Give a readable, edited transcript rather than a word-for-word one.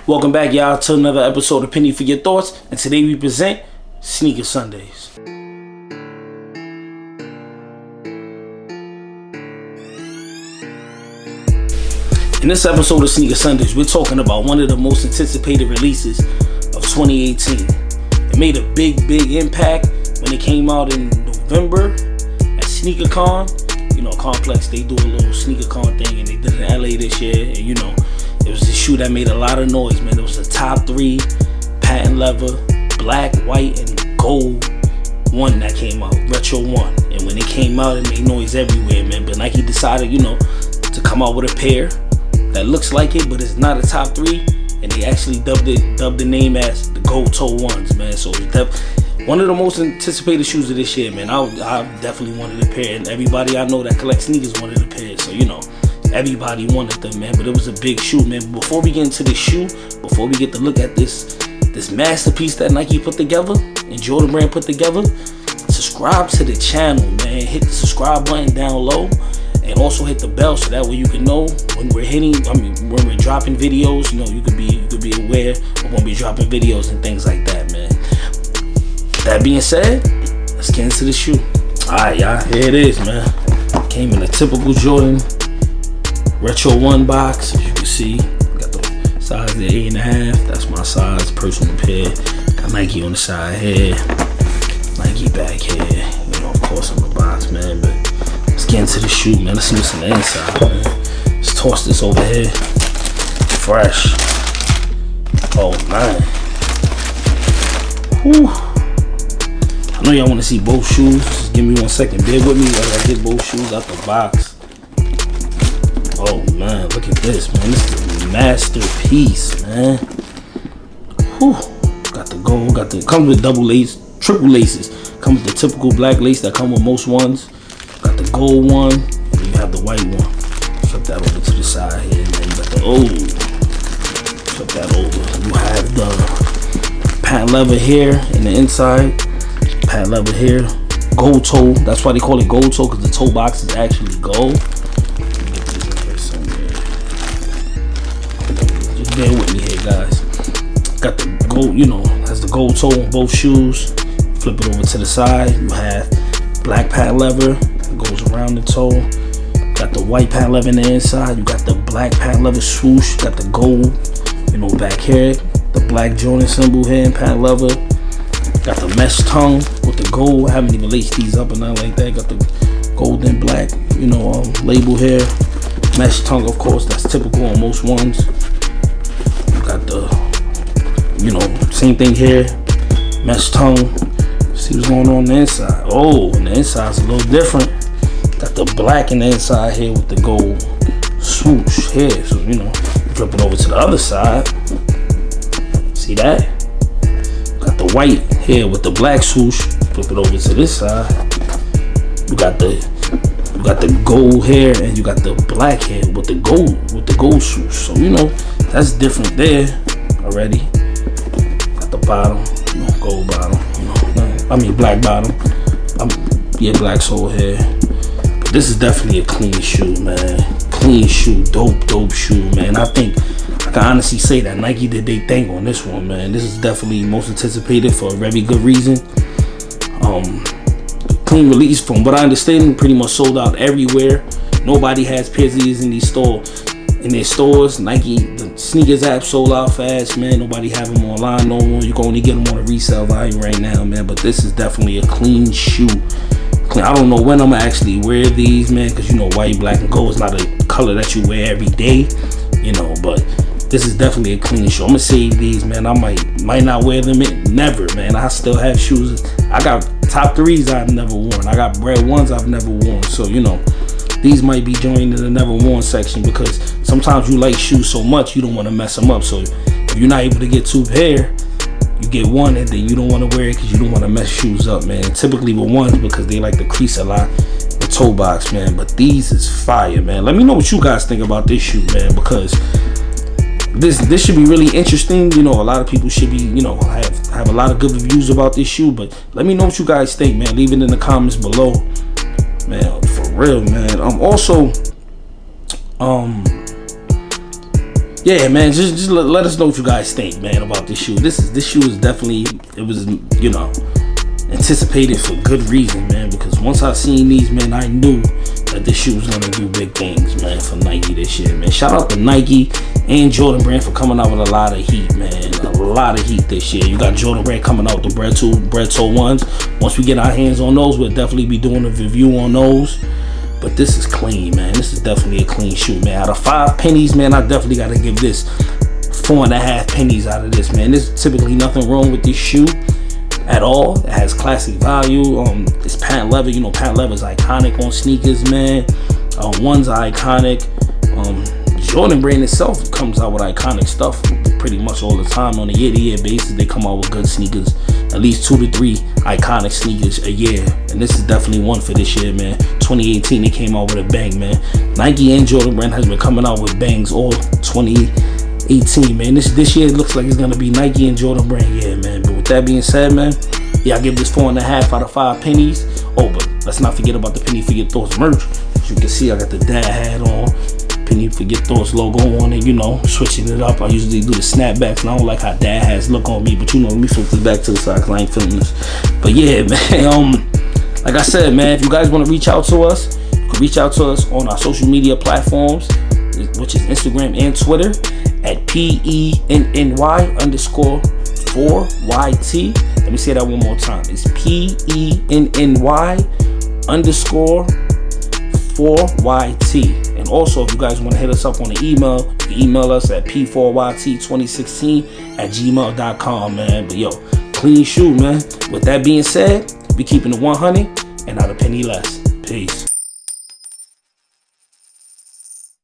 Welcome back, y'all, to another episode of Penny for Your Thoughts, and today we present Sneaker Sundays. In this episode of Sneaker Sundays, we're talking about one of the most anticipated releases of 2018. It made a big impact when it came out in November at SneakerCon. You know, Complex, they do a little SneakerCon thing, and they did it in LA this year, and you know, it was a shoe that made a lot of noise, man. It was the top 3 patent leather, black, white, and gold one that came out, retro one. And when it came out, it made noise everywhere, man. But Nike decided, you know, to come out with a pair that looks like it, but it's not a top 3. And they actually dubbed the name as the gold toe ones, man. So it's one of the most anticipated shoes of this year, man. I definitely wanted a pair, and everybody I know that collects sneakers wanted a pair. So, you know, everybody wanted them, man. But it was a big shoe, man. Before we get into this shoe, before we get to look at this masterpiece that Nike put together and Jordan Brand put together, subscribe to the channel, man. Hit the subscribe button down low, and also hit the bell so that way you can know when we're when we're dropping videos. You know, you could be aware of when we're dropping videos and things like that, man. That being said, let's get into the shoe. Alright, y'all, here it is, man. Came in a typical Jordan Retro 1 box, as you can see. Got the size of 8.5. That's my size, personal pair. Got Nike on the side here, Nike back here. You know, of course, on the box, man. But let's get into the shoe, man. Let's see what's on the inside, man. Let's toss this over here. Fresh. Oh, man. Whew. I know y'all want to see both shoes. Just give me 1 second. Bear with me while I get both shoes out the box. Oh man, look at this, man. This is a masterpiece, man. Whew. Got the gold, comes with double lace, triple laces. Comes with the typical black lace that come with most ones. Got the gold one, and you have the white one. Flip that over to the side here, man. You got the flip that over. You have the patent leather here in the inside. Patent leather here. Gold toe. That's why they call it gold toe, because the toe box is actually gold. Bear with me here, guys. Got the gold, you know, has the gold toe on both shoes. Flip it over to the side. You have black patent leather that goes around the toe. Got the white patent leather in the inside. You got the black patent leather swoosh. Got the gold, you know, back here. The black Jordan symbol here in patent leather. Got the mesh tongue with the gold. I haven't even laced these up or nothing like that. Got the gold and black, you know, label here. Mesh tongue, of course, that's typical on most ones. Got the, you know, same thing here, mesh tongue. See what's going on the inside. Oh, and the inside's a little different. Got the black in the inside here with the gold swoosh here. So, you know, flip it over to the other side. See that? Got the white here with the black swoosh. Flip it over to this side. You got the gold here, and you got the black here with the gold swoosh. So, you know, that's different there already. Got the bottom, you know, gold bottom, you know, I mean black bottom. Yeah, black sole here. But this is definitely a clean shoe, man. Clean shoe, dope shoe, man. I think I can honestly say that Nike did their thing on this one, man. This is definitely most anticipated for a very good reason. Clean release, from what I understand, pretty much sold out everywhere. Nobody has pairs of these in their stores. Nike, the sneakers app sold out fast, man. Nobody have them online no more. You can only get them on a resale value right now, man. But this is definitely a clean shoe. I don't know when I'm gonna actually wear these, man, because you know, white, black, and gold is not a color that you wear every day, you know. But this is definitely a clean shoe. I'm gonna save these, man. I might not wear them never, man. I still have shoes. I got top 3s I've never worn. I got red ones I've never worn. So, you know, these might be joined in the never worn section, because sometimes you like shoes so much you don't want to mess them up. So if you're not able to get 2 pair, you get one, and then you don't want to wear it because you don't want to mess shoes up, man. Typically with ones, because they like to crease a lot, the toe box, man. But these is fire, man. Let me know what you guys think about this shoe, man, because this should be really interesting. You know, a lot of people should be, you know, have a lot of good reviews about this shoe. But let me know what you guys think, man. Leave it in the comments below, man. For real, man. Also, yeah, man, just let us know what you guys think, man, about this shoe. This shoe is definitely, it was, you know, anticipated for good reason, man, because once I seen these, man, I knew that this shoe was gonna do big things, man, for Nike this year, man. Shout out to Nike and Jordan Brand for coming out with a lot of heat, man. A lot of heat this year. You got Jordan Brand coming out with the Bread Toe ones. Once we get our hands on those, we'll definitely be doing a review on those. But this is clean, man. This is definitely a clean shoe, man. Out of 5 pennies, man, I definitely got to give this 4.5 pennies out of this, man. There's typically nothing wrong with this shoe at all. It has classic value. It's patent leather. You know, patent leather is iconic on sneakers, man. Ones are iconic. Jordan Brand itself comes out with iconic stuff pretty much all the time. On a year-to-year basis, they come out with good sneakers. At least 2 to 3 iconic sneakers a year, and this is definitely one for this year, man. 2018, they came out with a bang, man. Nike and Jordan Brand has been coming out with bangs all 2018, man. This year looks like it's gonna be Nike and Jordan Brand, yeah, man. But with that being said, man, yeah, I give this 4.5 out of 5 pennies. Oh, but let's not forget about the Penny For Your Thoughts merch. As you can see, I got the dad hat on. Penny For Your Thoughts logo on it, you know, switching it up. I usually do the snapbacks, and I don't like how dad hats look on me, but you know, let me flip this back to the side because I ain't feeling this. But yeah, man, like I said, man, if you guys want to reach out to us, you can reach out to us on our social media platforms, which is Instagram and Twitter at PENNY_4YT. Let me say that one more time. It's PENNY_4YT. And also, if you guys want to hit us up on the email, you can email us at p4yt2016@gmail.com, man. But yo, clean shoe, man. With that being said, we keeping it 100 and not a penny less. Peace.